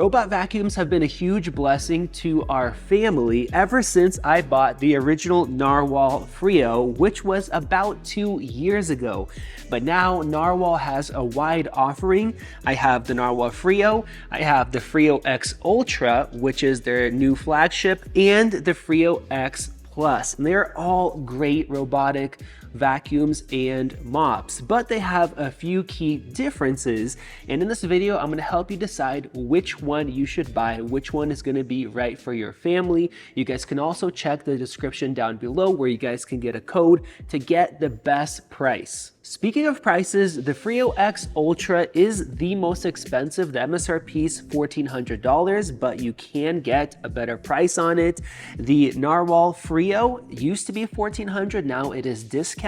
Robot vacuums have been a huge blessing to our family ever since I bought the original Narwal Freo, which was about 2 years ago. But now Narwal has a wide offering. I have the Narwal Freo, I have the Freo X Ultra, which is their new flagship, and the Freo X Plus. And they're all great robotic vacuums and mops, but they have a few key differences. And in this video, I'm going to help you decide which one you should buy, which one is going to be right for your family. You guys can also check the description down below where you guys can get a code to get the best price. Speaking of prices, the Freo X Ultra is the most expensive. The MSRP is $1,400, but you can get a better price on it. The Narwal Freo used to be $1,400, now it is discounted.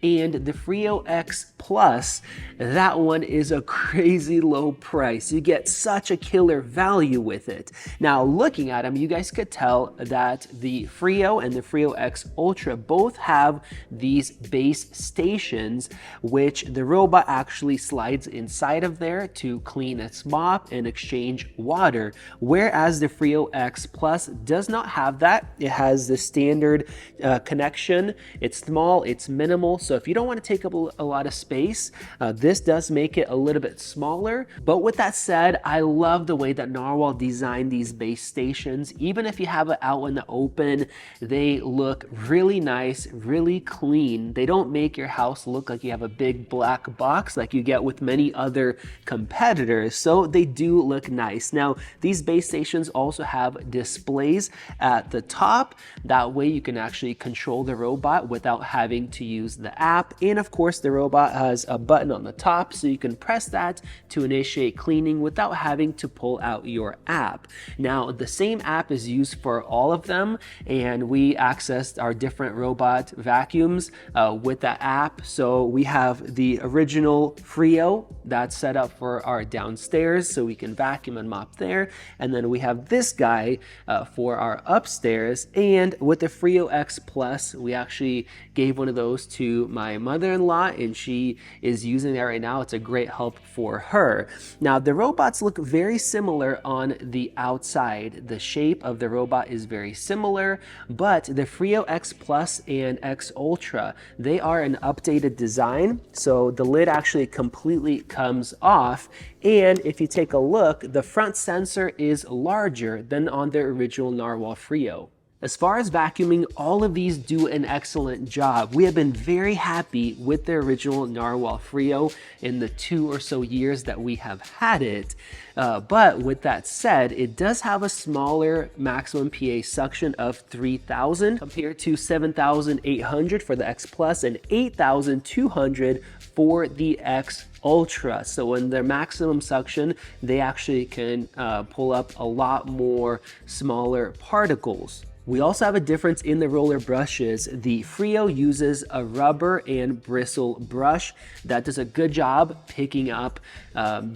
And the Freo X Plus, that one is a crazy low price. You get such a killer value with it. Now, looking at them, you guys could tell that the Freo and the Freo X Ultra both have these base stations, which the robot actually slides inside of there to clean its mop and exchange water, whereas the Freo X Plus does not have that. It has the standard connection. It's small, it's minimal, so if you don't want to take up a lot of space, this does make it a little bit smaller. But with that said, I love the way that Narwal designed these base stations. Even if you have it out in the open, they look really nice, really clean. They don't make your house look like you have a big black box like you get with many other competitors, so they do look nice. Now, these base stations also have displays at the top. That way you can actually control the robot without having to use the app. And of course, the robot has a button on the top, so you can press that to initiate cleaning without having to pull out your app. Now, the same app is used for all of them, and we accessed our different robot vacuums with that app. So we have the original Freo that's set up for our downstairs, so we can vacuum and mop there. And then we have this guy for our upstairs. And with the Freo X Plus, we actually gave one of those to my mother-in-law, and she is using that right now. It's a great help for her. Now, the robots look very similar on the outside. The shape of the robot is very similar, but the Freo X Plus and X Ultra, they are an updated design. So the lid actually completely comes off. And if you take a look, the front sensor is larger than on the original Narwal Freo. As far as vacuuming, all of these do an excellent job. We have been very happy with the original Narwal Freo in the 2 or so years that we have had it. But with that said, it does have a smaller maximum PA suction of 3,000 compared to 7,800 for the X Plus and 8,200 for the X Ultra. So in their maximum suction, they actually can pull up a lot more smaller particles. We also have a difference in the roller brushes. The Freo uses a rubber and bristle brush that does a good job picking up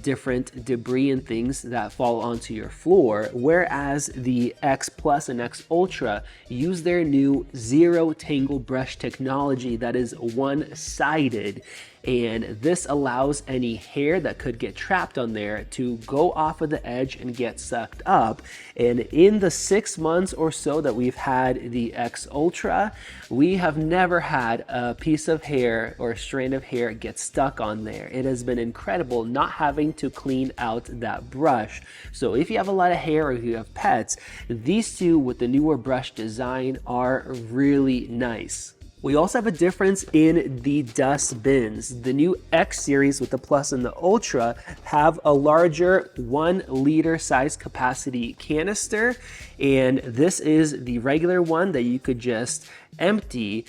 different debris and things that fall onto your floor, whereas the X Plus and X Ultra use their new zero tangle brush technology that is one-sided. And this allows any hair that could get trapped on there to go off of the edge and get sucked up. And in the 6 months or so that we've had the X Ultra, we have never had a piece of hair or a strand of hair get stuck on there. It has been incredible not having to clean out that brush. So if you have a lot of hair or if you have pets, these two with the newer brush design are really nice. We also have a difference in the dust bins. The new X series with the Plus and the Ultra have a larger 1 liter size capacity canister, and this is the regular one that you could just empty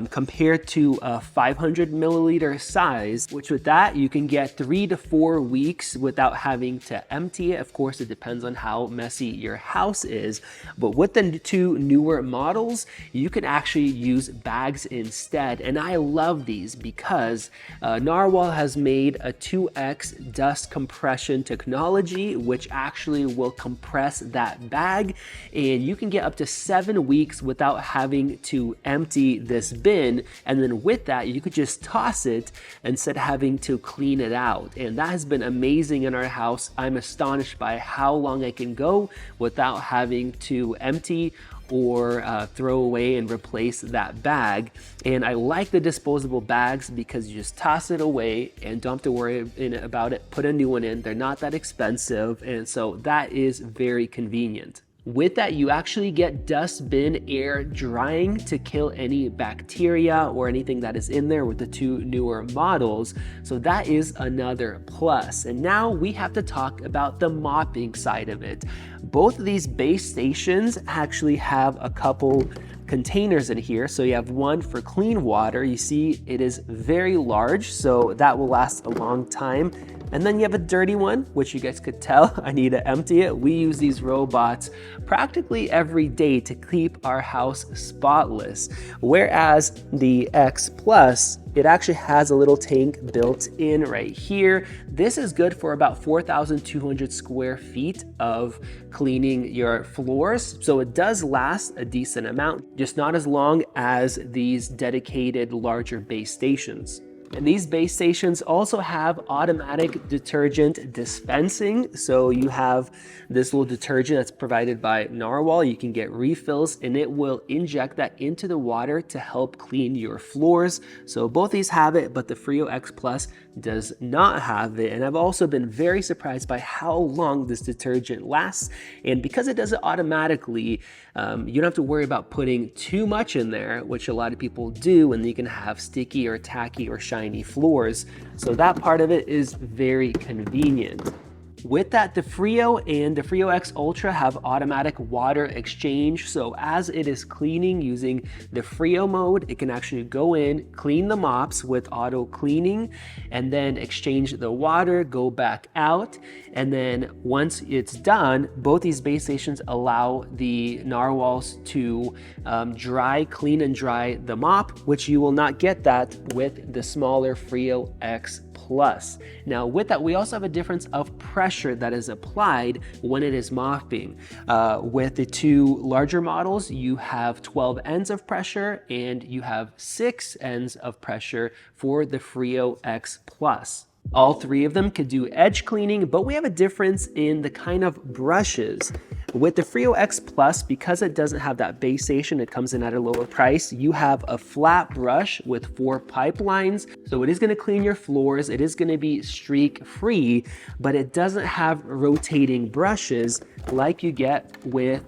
compared to a 500 milliliter size, which with that you can get 3 to 4 weeks without having to empty it. Of course, it depends on how messy your house is, but with the 2 newer models, you can actually use bags instead. And I love these because Narwal has made a 2x dust compression technology, which actually will compress that bag, and you can get up to 7 weeks without having to empty this bin, and then with that you could just toss it instead of having to clean it out. And that has been amazing in our house. I'm astonished by how long I can go without having to empty or throw away and replace that bag. And I like the disposable bags because you just toss it away and don't have to worry about it, put a new one in. They're not that expensive, and so that is very convenient. With that, you actually get dustbin air drying to kill any bacteria or anything that is in there with the two newer models. So that is another plus. And now we have to talk about the mopping side of it. Both of these base stations actually have a couple containers in here. So you have one for clean water. You see it is very large, so that will last a long time. And then you have a dirty one, which you guys could tell I need to empty it. We use these robots practically every day to keep our house spotless. Whereas the X Plus, it actually has a little tank built in right here. This is good for about 4,200 square feet of cleaning your floors. So it does last a decent amount, just not as long as these dedicated larger base stations. And these base stations also have automatic detergent dispensing. So you have this little detergent that's provided by Narwal. You can get refills and it will inject that into the water to help clean your floors. So both these have it, but the Freo X Plus does not have it. And I've also been very surprised by how long this detergent lasts. And because it does it automatically, you don't have to worry about putting too much in there, which a lot of people do, and you can have sticky or tacky or shiny floors. So that part of it is very convenient. With that, the Freo and the Freo X Ultra have automatic water exchange. So as it is cleaning using the Freo mode, it can actually go in, clean the mops with auto cleaning, and then exchange the water, go back out. And then once it's done, both these base stations allow the narwhals to clean and dry the mop, which you will not get that with the smaller Freo X Plus. Now with that, we also have a difference of pressure that is applied when it is mopping. With the two larger models, you have 12 ends of pressure and you have 6 ends of pressure for the Freo X Plus. All three of them could do edge cleaning, but we have a difference in the kind of brushes. With the Freo X Plus, because it doesn't have that base station, it comes in at a lower price, you have a flat brush with 4 pipelines. So it is going to clean your floors, it is going to be streak free, but it doesn't have rotating brushes like you get with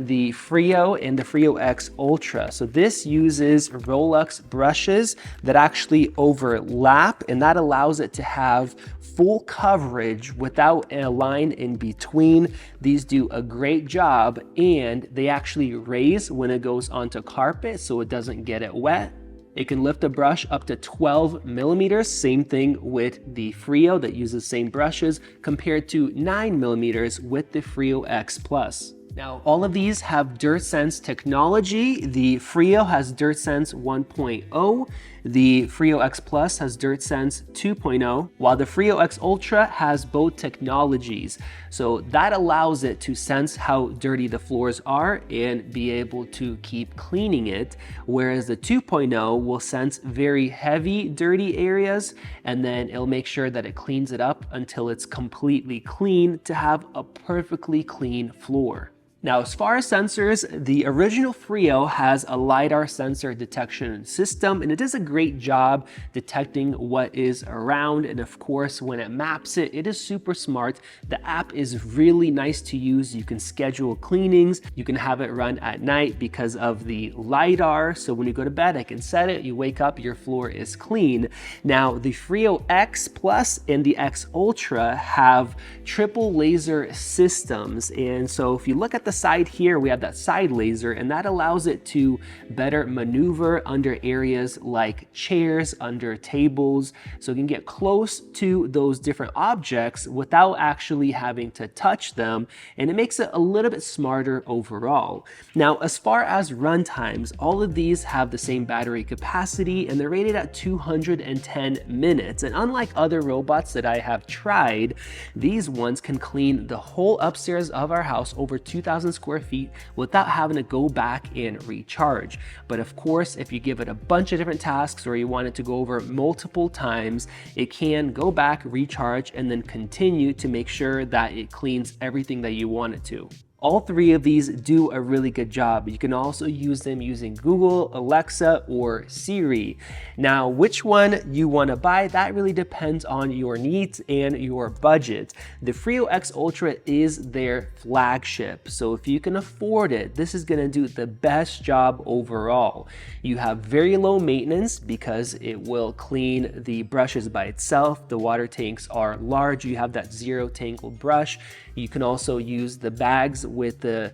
the Freo and the Freo X Ultra. So this uses Rolex brushes that actually overlap, and that allows it to have full coverage without a line in between. These do a great job, and they actually raise when it goes onto carpet so it doesn't get it wet. It can lift a brush up to 12 millimeters, same thing with the Freo that uses same brushes, compared to 9 millimeters with the Freo X Plus. Now, all of these have DirtSense technology. The Freo has DirtSense 1.0. The Freo X Plus has DirtSense 2.0, while the Freo X Ultra has both technologies. So that allows it to sense how dirty the floors are and be able to keep cleaning it, whereas the 2.0 will sense very heavy, dirty areas, and then it'll make sure that it cleans it up until it's completely clean to have a perfectly clean floor. Now, as far as sensors, the original Freo has a LiDAR sensor detection system, and it does a great job detecting what is around. And of course, when it maps it, it is super smart. The app is really nice to use. You can schedule cleanings. You can have it run at night because of the LiDAR. So when you go to bed, I can set it. You wake up, your floor is clean. Now, the Freo X Plus and the X Ultra have triple laser systems. And so if you look at the side here, we have that side laser, and that allows it to better maneuver under areas like chairs, under tables, so it can get close to those different objects without actually having to touch them, and it makes it a little bit smarter overall. Now, as far as run times, all of these have the same battery capacity, and they're rated at 210 minutes, and unlike other robots that I have tried, these ones can clean the whole upstairs of our house, over 2,000 2,000 square feet without having to go back and recharge. But of course, if you give it a bunch of different tasks or you want it to go over multiple times, it can go back, recharge, and then continue to make sure that it cleans everything that you want it to. All three of these do a really good job. You can also use them using Google, Alexa, or Siri. Now, which one you want to buy, that really depends on your needs and your budget. The Freo X Ultra is their flagship, so if you can afford it, this is going to do the best job overall. You have very low maintenance because it will clean the brushes by itself. The water tanks are large. You have that zero tangle brush. You can also use the bags with the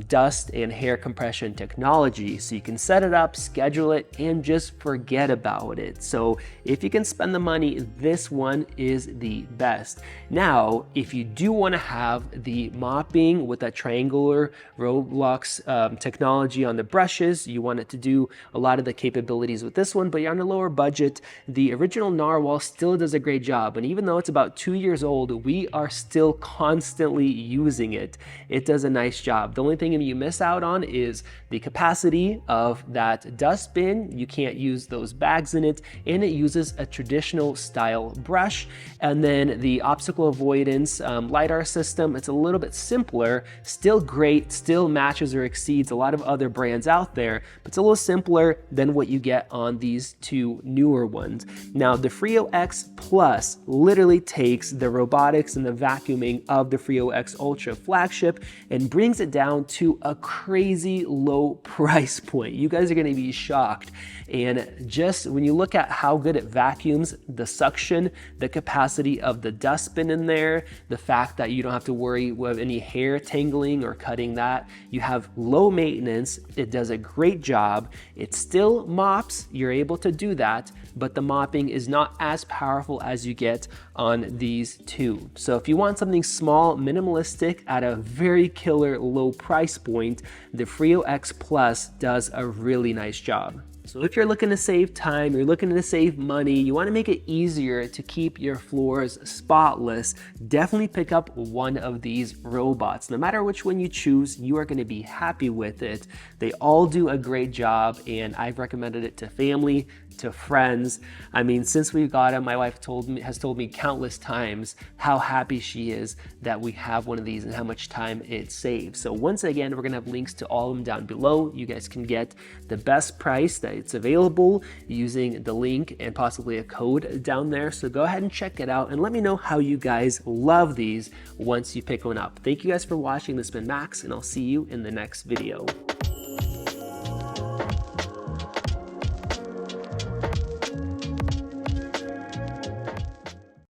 dust and hair compression technology. So you can set it up, schedule it, and just forget about it. So if you can spend the money, this one is the best. Now, if you do want to have the mopping with that triangular Roblox technology on the brushes, you want it to do a lot of the capabilities with this one, but you're on a lower budget, the original Narwhal still does a great job. And even though it's about 2 years old, we are still constantly using it. It does a nice job. The only thing you miss out on is the capacity of that dustbin. You can't use those bags in it, and it uses a traditional style brush. And then the obstacle avoidance LiDAR system, it's a little bit simpler, still great, still matches or exceeds a lot of other brands out there, but it's a little simpler than what you get on these two newer ones. Now, the Freo X Plus literally takes the robotics and the vacuuming of the Freo X Ultra flagship and brings it down to a crazy low price point. You guys are going to be shocked. And just when you look at how good it vacuums, the suction, the capacity of the dustbin in there, the fact that you don't have to worry with any hair tangling or cutting that, you have low maintenance, it does a great job, it still mops, you're able to do that, but the mopping is not as powerful as you get on these two. So if you want something small, minimalistic at a very killer low price point, the Freo X Plus does a really nice job. So if you're looking to save time, you're looking to save money, you want to make it easier to keep your floors spotless, definitely pick up one of these robots. No matter which one you choose, you are going to be happy with it. They all do a great job, and I've recommended it to family, to friends. I mean, since we got them, my wife has told me countless times how happy she is that we have one of these and how much time it saves. So once again, we're gonna have links to all of them down below. You guys can get the best price that it's available using the link and possibly a code down there. So go ahead and check it out and let me know how you guys love these once you pick one up. Thank you guys for watching. This has been Max, and I'll see you in the next video.